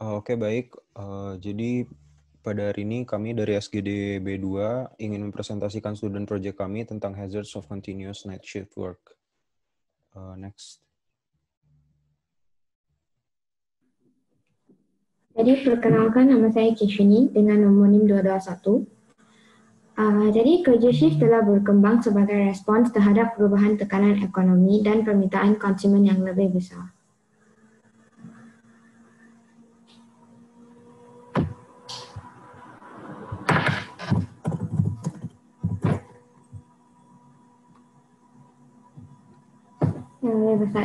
Oke, baik. Jadi pada hari ini kami dari SGD B2 ingin mempresentasikan student project kami tentang hazards of continuous night shift work. Next. Jadi perkenalkan, nama saya Kishini dengan nomor NIM 221. Jadi kerja shift telah berkembang sebagai respons terhadap perubahan tekanan ekonomi dan permintaan konsumen yang lebih besar.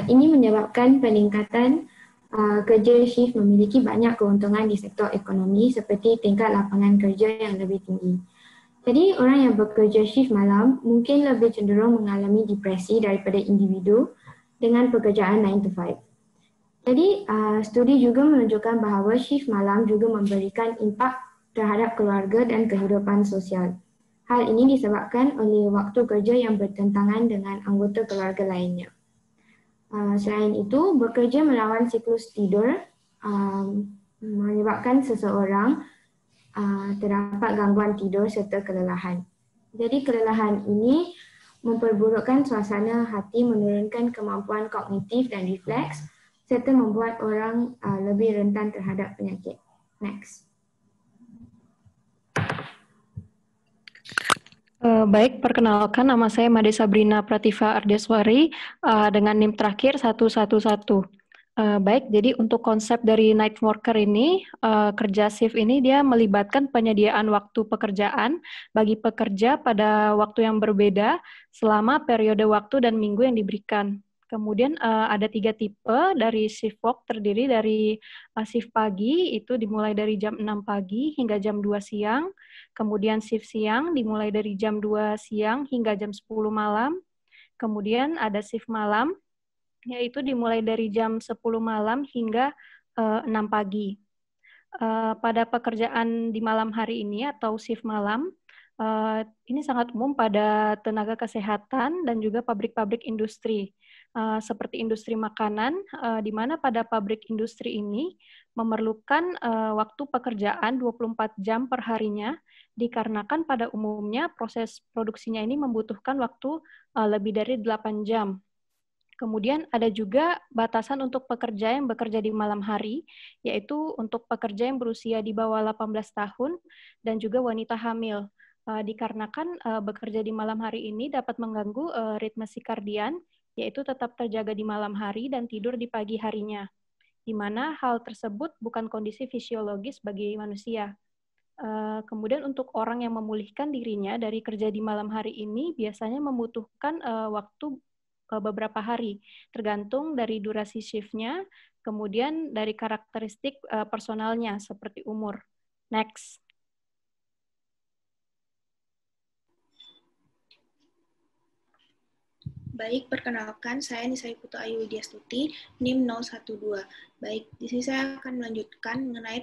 Ini menyebabkan peningkatan kerja shift memiliki banyak keuntungan di sektor ekonomi seperti tingkat lapangan kerja yang lebih tinggi. Jadi orang yang bekerja shift malam mungkin lebih cenderung mengalami depresi daripada individu dengan pekerjaan 9 to 5. Jadi studi juga menunjukkan bahawa shift malam juga memberikan impak terhadap keluarga dan kehidupan sosial. Hal ini disebabkan oleh waktu kerja yang bertentangan dengan anggota keluarga lainnya. Selain itu, bekerja melawan siklus tidur menyebabkan seseorang terdapat gangguan tidur serta kelelahan. Jadi kelelahan ini memperburukkan suasana hati, menurunkan kemampuan kognitif dan refleks, serta membuat orang lebih rentan terhadap penyakit. Next. Baik, perkenalkan nama saya Made Sabrina Prativa Ardeswari dengan NIM terakhir 111. Baik, jadi untuk konsep dari night worker ini, kerja shift ini dia melibatkan penyediaan waktu pekerjaan bagi pekerja pada waktu yang berbeda selama periode waktu dan minggu yang diberikan. Kemudian ada 3 tipe dari shift work, terdiri dari shift pagi, itu dimulai dari jam 6 pagi hingga jam 2 siang. Kemudian shift siang dimulai dari jam 2 siang hingga jam 10 malam. Kemudian ada shift malam, yaitu dimulai dari jam 10 malam hingga 6 pagi. Pada pekerjaan di malam hari ini atau shift malam, ini sangat umum pada tenaga kesehatan dan juga pabrik-pabrik industri, seperti industri makanan, di mana pada pabrik industri ini memerlukan waktu pekerjaan 24 jam per harinya, dikarenakan pada umumnya proses produksinya ini membutuhkan waktu lebih dari 8 jam. Kemudian ada juga batasan untuk pekerja yang bekerja di malam hari, yaitu untuk pekerja yang berusia di bawah 18 tahun dan juga wanita hamil. Dikarenakan bekerja di malam hari ini dapat mengganggu ritme sirkadian, yaitu tetap terjaga di malam hari dan tidur di pagi harinya, di mana hal tersebut bukan kondisi fisiologis bagi manusia. Kemudian untuk orang yang memulihkan dirinya dari kerja di malam hari ini biasanya membutuhkan waktu beberapa hari, tergantung dari durasi shift-nya, kemudian dari karakteristik personalnya seperti umur. Next. Baik, perkenalkan saya Nisa Putu Ayu Widyastuti, NIM 012. Baik, di sini saya akan melanjutkan mengenai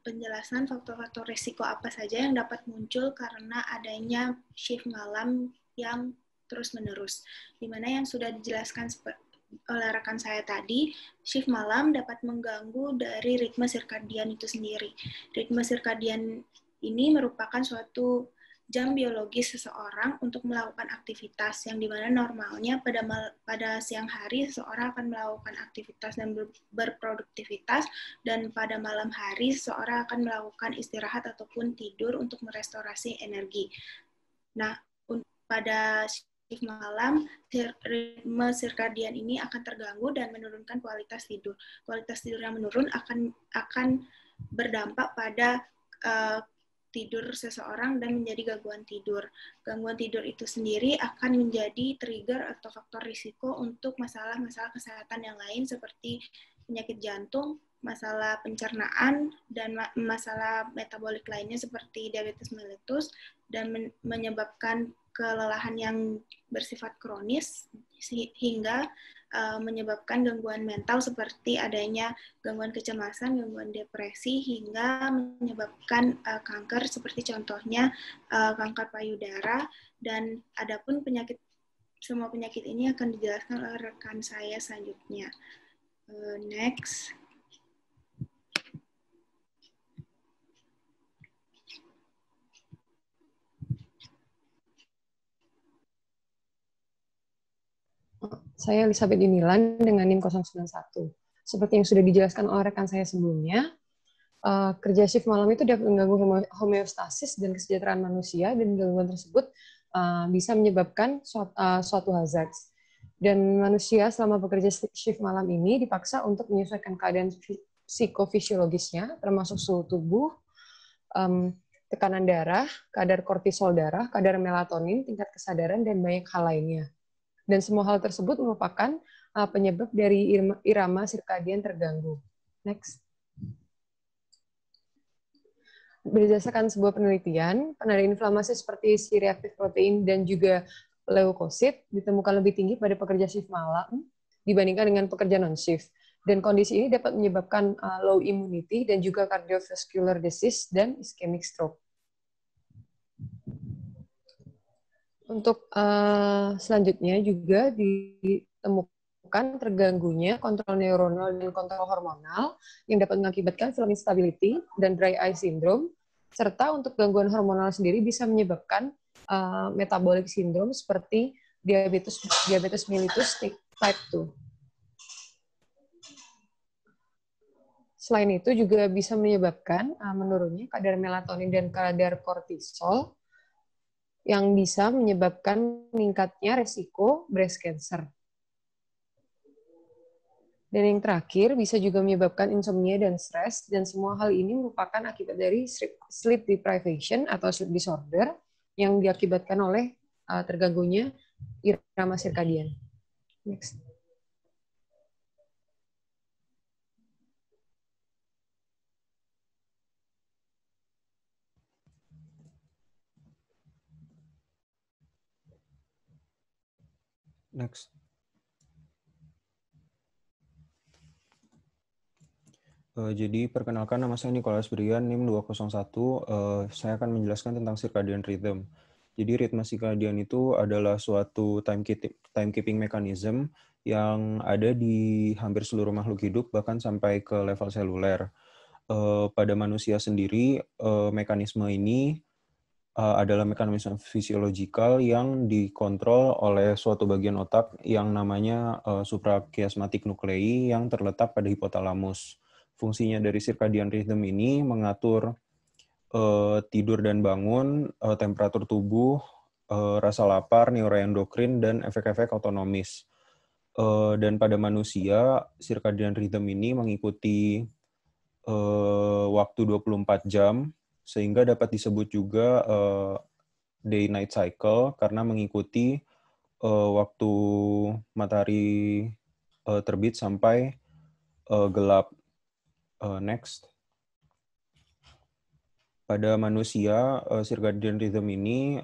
penjelasan faktor-faktor risiko apa saja yang dapat muncul karena adanya shift malam yang terus-menerus. Di mana yang sudah dijelaskan oleh rekan saya tadi, shift malam dapat mengganggu dari ritme sirkadian itu sendiri. Ritme sirkadian ini merupakan suatu jam biologis seseorang untuk melakukan aktivitas yang dimana normalnya pada siang hari seseorang akan melakukan aktivitas dan berproduktivitas, dan pada malam hari seseorang akan melakukan istirahat ataupun tidur untuk merestorasi energi. Nah, pada shift malam, ritme sirkadian ini akan terganggu dan menurunkan kualitas tidur. Kualitas tidur yang menurun akan berdampak pada tidur seseorang dan menjadi gangguan tidur. Gangguan tidur itu sendiri akan menjadi trigger atau faktor risiko untuk masalah-masalah kesehatan yang lain seperti penyakit jantung, masalah pencernaan, dan masalah metabolik lainnya seperti diabetes mellitus, dan menyebabkan kelelahan yang bersifat kronis hingga menyebabkan gangguan mental seperti adanya gangguan kecemasan, gangguan depresi, hingga menyebabkan kanker seperti contohnya kanker payudara. Dan adapun semua penyakit ini akan dijelaskan oleh rekan saya selanjutnya. Next. Saya Elizabeth Yunilan dengan NIM 091. Seperti yang sudah dijelaskan oleh rekan saya sebelumnya, kerja shift malam itu dapat mengganggu homeostasis dan kesejahteraan manusia, dan gangguan tersebut bisa menyebabkan suatu hazard. Dan manusia selama bekerja shift malam ini dipaksa untuk menyesuaikan keadaan psikofisiologisnya, termasuk suhu tubuh, tekanan darah, kadar kortisol darah, kadar melatonin, tingkat kesadaran, dan banyak hal lainnya. Dan semua hal tersebut merupakan penyebab dari irama sirkadian terganggu. Next. Berdasarkan sebuah penelitian, penanda inflamasi seperti C-reactive protein dan juga leukosit ditemukan lebih tinggi pada pekerja shift malam dibandingkan dengan pekerja non-shift. Dan kondisi ini dapat menyebabkan low immunity dan juga cardiovascular disease dan ischemic stroke. Untuk selanjutnya juga ditemukan terganggunya kontrol neuronal dan kontrol hormonal yang dapat mengakibatkan film instability dan dry eye syndrome, serta untuk gangguan hormonal sendiri bisa menyebabkan metabolic syndrome seperti diabetes mellitus type 2. Selain itu juga bisa menyebabkan menurunnya kadar melatonin dan kadar kortisol yang bisa menyebabkan meningkatnya resiko breast cancer. Dan yang terakhir, bisa juga menyebabkan insomnia dan stres, dan semua hal ini merupakan akibat dari sleep deprivation atau sleep disorder yang diakibatkan oleh terganggunya irama sirkadian. Next. Next. Jadi perkenalkan, nama saya Nicholas Brian, NIM 201. Saya akan menjelaskan tentang circadian rhythm. Jadi ritme circadian itu adalah suatu timekeeping mechanism yang ada di hampir seluruh makhluk hidup, bahkan sampai ke level seluler. Pada manusia sendiri, mekanisme ini adalah mekanisme fisiologikal yang dikontrol oleh suatu bagian otak yang namanya suprachiasmatic nuclei yang terletak pada hipotalamus. Fungsinya dari circadian rhythm ini mengatur tidur dan bangun, temperatur tubuh, rasa lapar, neuroendokrin, dan efek-efek autonomis. Dan pada manusia, circadian rhythm ini mengikuti waktu 24 jam, sehingga dapat disebut juga day-night cycle karena mengikuti waktu matahari terbit sampai gelap. Next. Pada manusia, circadian rhythm ini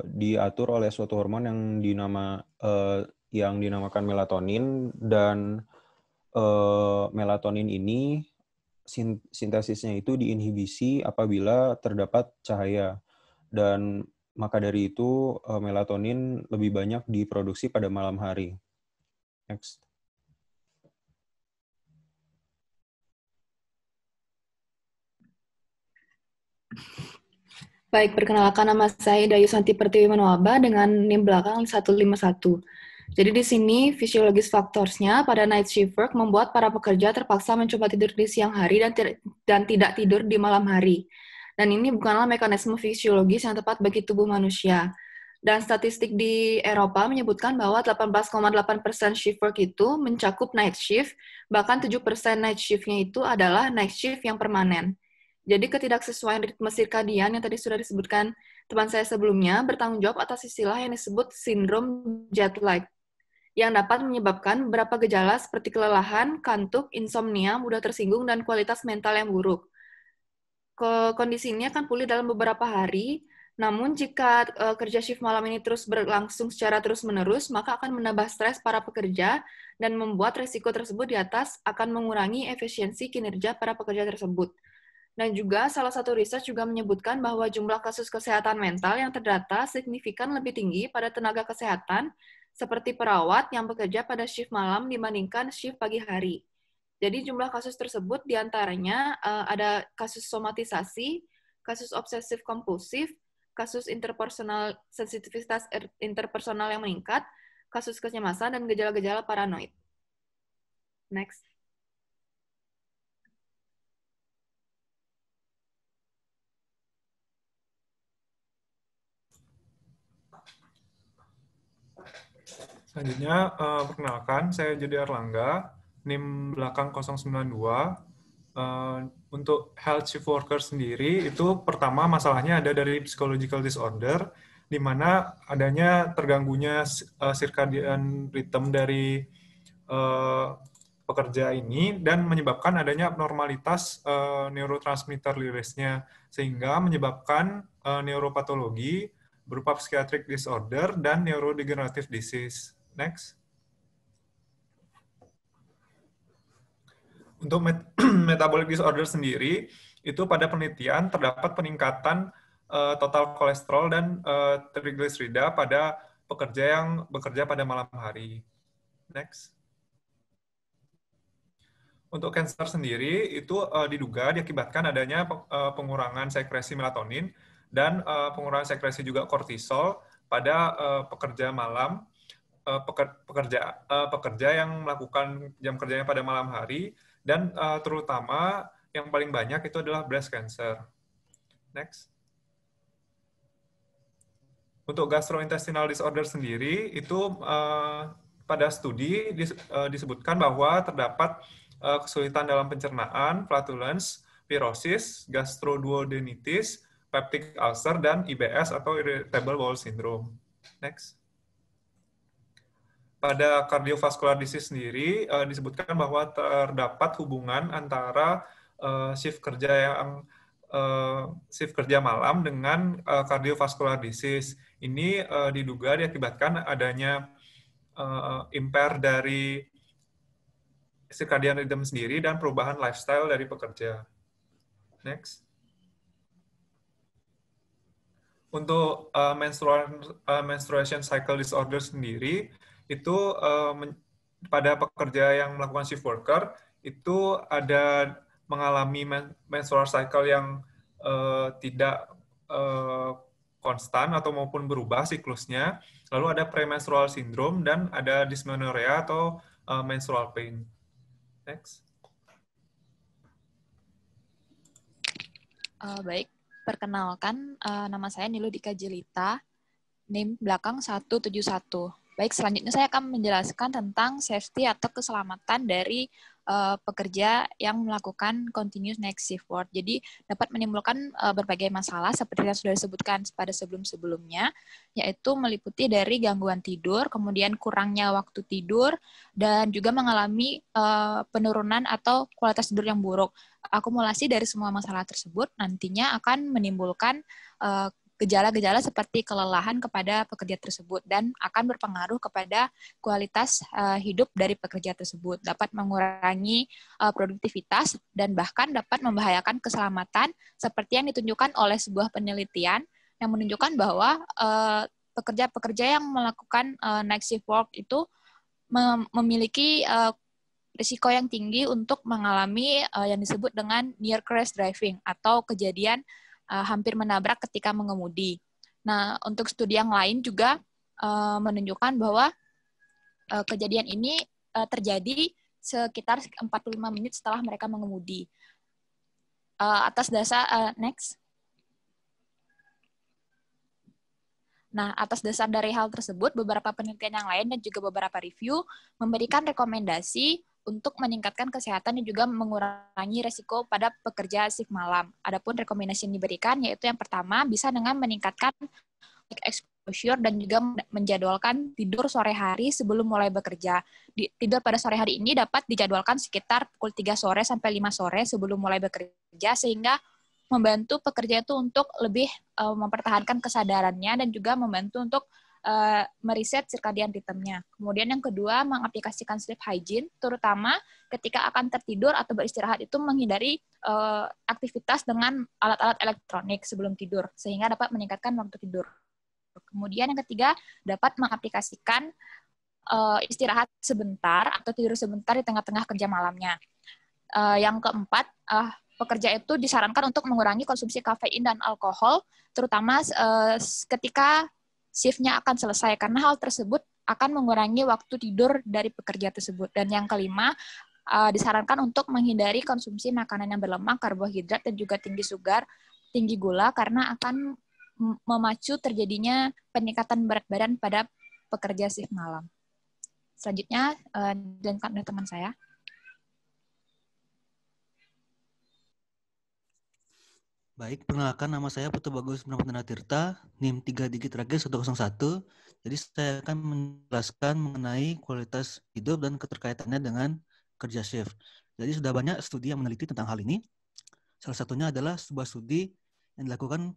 diatur oleh suatu hormon yang dinamakan melatonin, dan melatonin ini sintesisnya itu diinhibisi apabila terdapat cahaya, dan maka dari itu melatonin lebih banyak diproduksi pada malam hari. Next. Baik, perkenalkan, nama saya Dayusanti Pertiwi Manuaba dengan NIM belakang 151. Jadi di sini fisiologis faktornya pada night shift work membuat para pekerja terpaksa mencoba tidur di siang hari dan tidak tidur di malam hari. Dan ini bukanlah mekanisme fisiologis yang tepat bagi tubuh manusia. Dan statistik di Eropa menyebutkan bahwa 18,8% shift work itu mencakup night shift, bahkan 7% night shift-nya itu adalah night shift yang permanen. Jadi ketidaksesuaian ritme sirkadian yang tadi sudah disebutkan teman saya sebelumnya bertanggung jawab atas istilah yang disebut sindrom jet lag, yang dapat menyebabkan beberapa gejala seperti kelelahan, kantuk, insomnia, mudah tersinggung, dan kualitas mental yang buruk. Kondisi ini akan pulih dalam beberapa hari, namun jika kerja shift malam ini terus berlangsung secara terus-menerus, maka akan menambah stres para pekerja dan membuat resiko tersebut di atas akan mengurangi efisiensi kinerja para pekerja tersebut. Dan juga salah satu riset juga menyebutkan bahwa jumlah kasus kesehatan mental yang terdata signifikan lebih tinggi pada tenaga kesehatan seperti perawat yang bekerja pada shift malam dibandingkan shift pagi hari. Jadi jumlah kasus tersebut diantaranya ada kasus somatisasi, kasus obsesif kompulsif, kasus interpersonal, sensitivitas interpersonal yang meningkat, kasus kecemasan, dan gejala-gejala paranoid. Next. Selanjutnya, perkenalkan, saya Jody Erlangga, NIM belakang 092. Untuk health shift worker sendiri, itu pertama masalahnya ada dari psychological disorder, di mana adanya terganggunya circadian rhythm dari pekerja ini, dan menyebabkan adanya abnormalitas neurotransmitter rilisnya, sehingga menyebabkan neuropatologi berupa psychiatric disorder dan neurodegenerative disease. Next. Untuk metabolic disorder sendiri, itu pada penelitian terdapat peningkatan total kolesterol dan trigliserida pada pekerja yang bekerja pada malam hari. Next. Untuk kanker sendiri, itu diduga diakibatkan adanya pengurangan sekresi melatonin dan pengurangan sekresi juga kortisol pada pekerja malam, pekerja yang melakukan jam kerjanya pada malam hari, dan terutama yang paling banyak itu adalah breast cancer. Next. Untuk gastrointestinal disorder sendiri, itu pada studi disebutkan bahwa terdapat kesulitan dalam pencernaan, flatulence, pirosis, gastroduodenitis, peptic ulcer, dan IBS atau irritable bowel syndrome. Next. Pada cardiovascular disease sendiri disebutkan bahwa terdapat hubungan antara shift kerja malam dengan cardiovascular disease. Ini diduga diakibatkan adanya impair dari circadian rhythm sendiri dan perubahan lifestyle dari pekerja. Next. Untuk menstruation cycle disorder sendiri, itu pada pekerja yang melakukan shift worker, itu ada mengalami menstrual cycle yang tidak konstan atau maupun berubah siklusnya. Lalu ada premenstrual syndrome dan ada dysmenorrhea atau menstrual pain. Next. Baik, perkenalkan nama saya Niludika Jelita, NIM belakang 171. Baik, selanjutnya saya akan menjelaskan tentang safety atau keselamatan dari pekerja yang melakukan continuous night shift work. Jadi dapat menimbulkan berbagai masalah seperti yang sudah disebutkan pada sebelum-sebelumnya, yaitu meliputi dari gangguan tidur, kemudian kurangnya waktu tidur, dan juga mengalami penurunan atau kualitas tidur yang buruk. Akumulasi dari semua masalah tersebut nantinya akan menimbulkan gejala-gejala seperti kelelahan kepada pekerja tersebut dan akan berpengaruh kepada kualitas hidup dari pekerja tersebut, dapat mengurangi produktivitas dan bahkan dapat membahayakan keselamatan seperti yang ditunjukkan oleh sebuah penelitian yang menunjukkan bahwa pekerja-pekerja yang melakukan night shift work itu memiliki risiko yang tinggi untuk mengalami yang disebut dengan near crash driving atau kejadian hampir menabrak ketika mengemudi. Nah, untuk studi yang lain juga menunjukkan bahwa kejadian ini terjadi sekitar 45 menit setelah mereka mengemudi. Atas dasar next. Nah, atas dasar dari hal tersebut, beberapa penelitian yang lain dan juga beberapa review memberikan rekomendasi untuk meningkatkan kesehatan dan juga mengurangi resiko pada pekerja shift malam. Adapun rekomendasi yang diberikan yaitu yang pertama bisa dengan meningkatkan exposure dan juga menjadwalkan tidur sore hari sebelum mulai bekerja. Tidur pada sore hari ini dapat dijadwalkan sekitar pukul 3 sore sampai 5 sore sebelum mulai bekerja sehingga membantu pekerja itu untuk lebih mempertahankan kesadarannya dan juga membantu untuk meriset circadian rhythm-nya. Kemudian yang kedua, mengaplikasikan sleep hygiene, terutama ketika akan tertidur atau beristirahat itu menghindari aktivitas dengan alat-alat elektronik sebelum tidur, sehingga dapat meningkatkan waktu tidur. Kemudian yang ketiga, dapat mengaplikasikan istirahat sebentar atau tidur sebentar di tengah-tengah kerja malamnya. Yang keempat, pekerja itu disarankan untuk mengurangi konsumsi kafein dan alkohol, terutama ketika shift-nya akan selesai, karena hal tersebut akan mengurangi waktu tidur dari pekerja tersebut. Dan yang kelima, disarankan untuk menghindari konsumsi makanan yang berlemak, karbohidrat, dan juga tinggi sugar, tinggi gula, karena akan memacu terjadinya peningkatan berat badan pada pekerja shift malam. Selanjutnya, dilanjutkan oleh teman saya. Baik, perkenalkan nama saya Putu Bagus Pramana Tirta, NIM 3 digit terakhir 101. Jadi saya akan menjelaskan mengenai kualitas hidup dan keterkaitannya dengan kerja shift. Jadi sudah banyak studi yang meneliti tentang hal ini. Salah satunya adalah sebuah studi yang dilakukan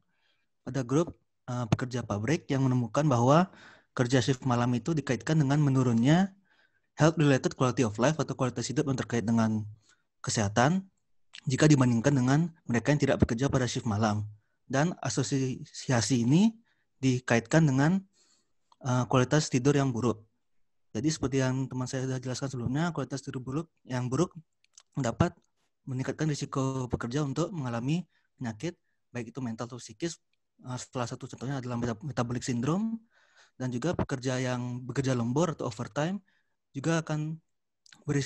pada grup pekerja pabrik yang menemukan bahwa kerja shift malam itu dikaitkan dengan menurunnya health-related quality of life atau kualitas hidup yang terkait dengan kesehatan jika dibandingkan dengan mereka yang tidak bekerja pada shift malam. Dan asosiasi ini dikaitkan dengan kualitas tidur yang buruk. Jadi seperti yang teman saya sudah jelaskan sebelumnya, kualitas tidur yang buruk dapat meningkatkan risiko pekerja untuk mengalami penyakit, baik itu mental atau psikis. Salah satu contohnya adalah metabolic syndrome, dan juga pekerja yang bekerja lembur atau overtime juga akan lebih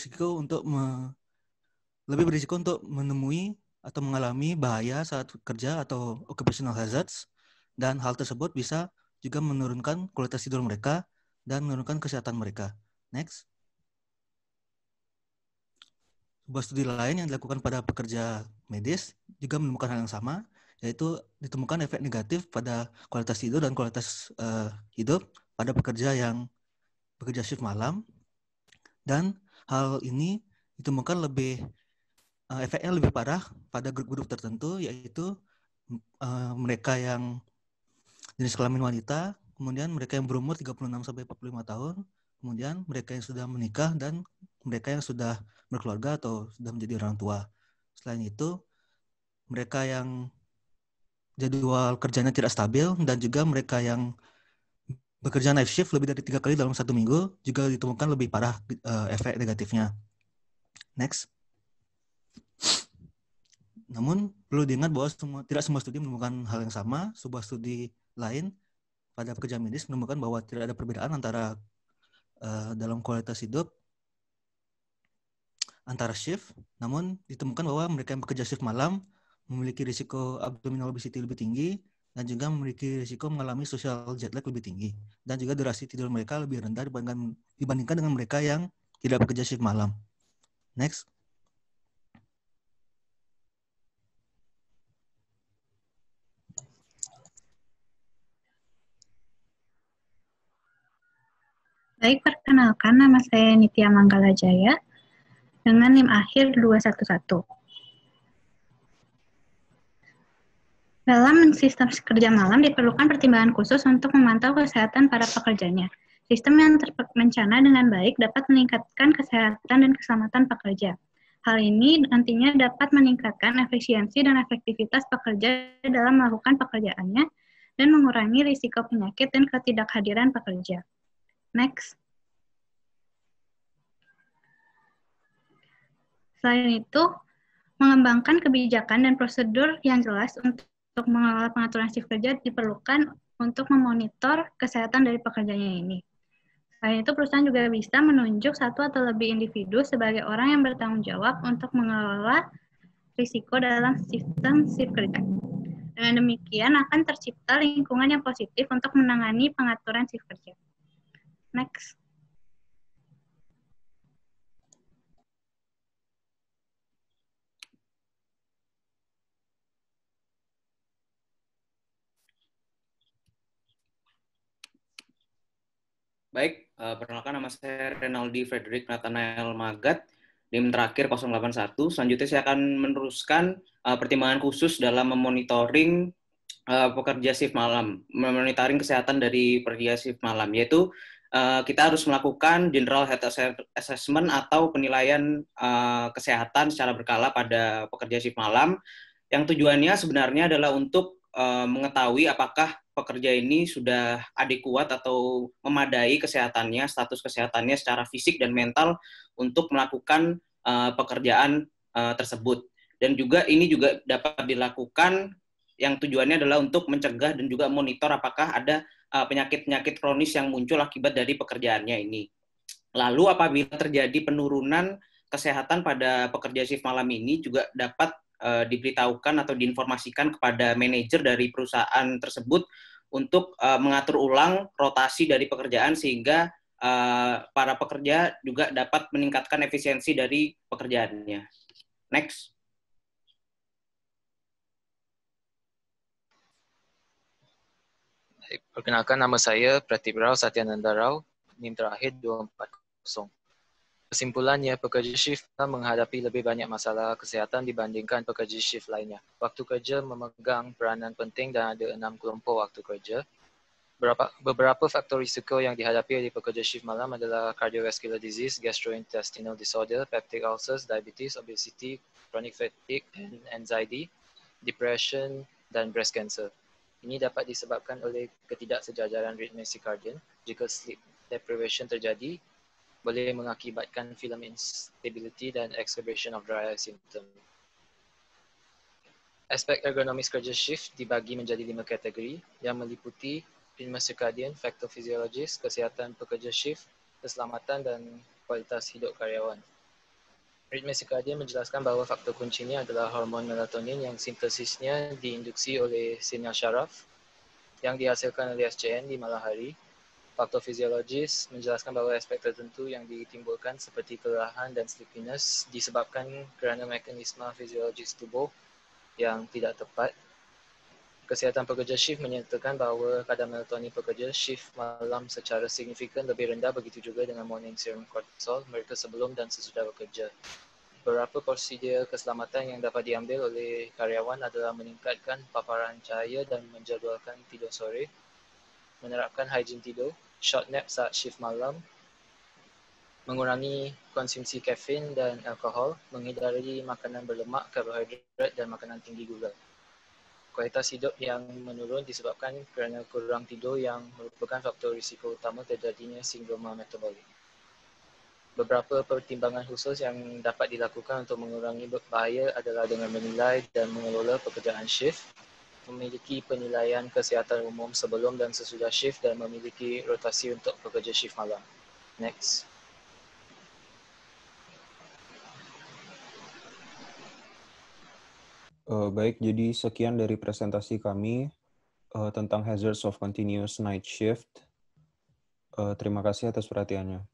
berisiko untuk menemui atau mengalami bahaya saat kerja atau occupational hazards, dan hal tersebut bisa juga menurunkan kualitas tidur mereka dan menurunkan kesehatan mereka. Next. Sebuah studi lain yang dilakukan pada pekerja medis juga menemukan hal yang sama, yaitu ditemukan efek negatif pada kualitas tidur dan kualitas hidup pada pekerja yang bekerja shift malam. Dan hal ini ditemukan efeknya lebih parah pada grup-grup tertentu, yaitu mereka yang jenis kelamin wanita, kemudian mereka yang berumur 36-45 tahun, kemudian mereka yang sudah menikah, dan mereka yang sudah berkeluarga atau sudah menjadi orang tua. Selain itu, mereka yang jadwal kerjanya tidak stabil, dan juga mereka yang bekerja night shift lebih dari 3 kali dalam 1 minggu juga ditemukan lebih parah efek negatifnya. Next. Namun perlu diingat bahwa tidak semua studi menemukan hal yang sama. Sebuah studi lain pada pekerja medis menemukan bahwa tidak ada perbedaan antara dalam kualitas hidup antara shift. Namun ditemukan bahwa mereka yang bekerja shift malam memiliki risiko abdominal obesity lebih tinggi, dan juga memiliki risiko mengalami social jet lag lebih tinggi, dan juga durasi tidur mereka lebih rendah dibandingkan dengan mereka yang tidak bekerja shift malam. Next. Baik, perkenalkan nama saya Nitya Manggala Jaya dengan NIM akhir 211. Dalam sistem kerja malam diperlukan pertimbangan khusus untuk memantau kesehatan para pekerjanya. Sistem yang terencana dengan baik dapat meningkatkan kesehatan dan keselamatan pekerja. Hal ini nantinya dapat meningkatkan efisiensi dan efektivitas pekerja dalam melakukan pekerjaannya dan mengurangi risiko penyakit dan ketidakhadiran pekerja. Next. Selain itu, mengembangkan kebijakan dan prosedur yang jelas untuk mengelola pengaturan shift kerja diperlukan untuk memonitor kesehatan dari pekerjanya ini. Selain itu, perusahaan juga bisa menunjuk satu atau lebih individu sebagai orang yang bertanggung jawab untuk mengelola risiko dalam sistem shift kerja. Dengan demikian, akan tercipta lingkungan yang positif untuk menangani pengaturan shift kerja. Next. Baik, perkenalkan nama saya Renaldi Frederick Nathanael Magat, NIM terakhir 081. Selanjutnya saya akan meneruskan pertimbangan khusus dalam memonitoring pekerja shift malam, memonitoring kesehatan dari pekerja shift malam, yaitu kita harus melakukan general health assessment atau penilaian kesehatan secara berkala pada pekerja shift malam, yang tujuannya sebenarnya adalah untuk mengetahui apakah pekerja ini sudah adekuat atau memadai kesehatannya, status kesehatannya secara fisik dan mental untuk melakukan pekerjaan tersebut. Dan juga ini juga dapat dilakukan yang tujuannya adalah untuk mencegah dan juga monitor apakah ada penyakit-penyakit kronis yang muncul akibat dari pekerjaannya ini. Lalu apabila terjadi penurunan kesehatan pada pekerja shift malam ini juga dapat diberitahukan atau diinformasikan kepada manajer dari perusahaan tersebut untuk mengatur ulang rotasi dari pekerjaan sehingga para pekerja juga dapat meningkatkan efisiensi dari pekerjaannya. Next. Perkenalkan, nama saya Pratip Rao Satyananda Rao, NIM terakhir 240. Kesimpulannya, pekerja shift menghadapi lebih banyak masalah kesihatan dibandingkan pekerja shift lainnya. Waktu kerja memegang peranan penting dan ada 6 kelompok waktu kerja. Beberapa faktor risiko yang dihadapi oleh pekerja shift malam adalah cardiovascular disease, gastrointestinal disorder, peptic ulcers, diabetes, obesity, chronic fatigue, and anxiety, depression, dan breast cancer. Ini dapat disebabkan oleh ketidaksejajaran ritme circadian. Jika sleep deprivation terjadi, boleh mengakibatkan film instability dan exacerbation of dry eye symptom. Aspek ergonomis kerja shift dibagi menjadi 5 kategori yang meliputi ritme circadian, faktor fisiologis, kesihatan pekerja shift, keselamatan dan kualitas hidup karyawan. Ritme circadian menjelaskan bahawa faktor kuncinya adalah hormon melatonin yang sintesisnya diinduksi oleh sinyal syaraf yang dihasilkan oleh SCN di malam hari. Faktor fisiologis menjelaskan bahawa aspek tertentu yang ditimbulkan seperti kelelahan dan sleepiness disebabkan kerana mekanisme fisiologis tubuh yang tidak tepat. Kesihatan pekerja shift menyatakan bahawa kadar melatonin pekerja shift malam secara signifikan lebih rendah, begitu juga dengan morning serum cortisol mereka sebelum dan sesudah bekerja. Beberapa prosedur keselamatan yang dapat diambil oleh karyawan adalah meningkatkan paparan cahaya dan menjadualkan tidur sore, menerapkan higien tidur, short nap saat shift malam, mengurangi konsumsi kafein dan alkohol, menghindari makanan berlemak, karbohidrat dan makanan tinggi gula. Kualitas hidup yang menurun disebabkan kerana kurang tidur yang merupakan faktor risiko utama terjadinya sindroma metabolik. Beberapa pertimbangan khusus yang dapat dilakukan untuk mengurangi bahaya adalah dengan menilai dan mengelola pekerjaan shift, memiliki penilaian kesihatan umum sebelum dan sesudah shift dan memiliki rotasi untuk pekerja shift malam. Next. Baik, jadi sekian dari presentasi kami tentang hazards of continuous night shift. Terima kasih atas perhatiannya.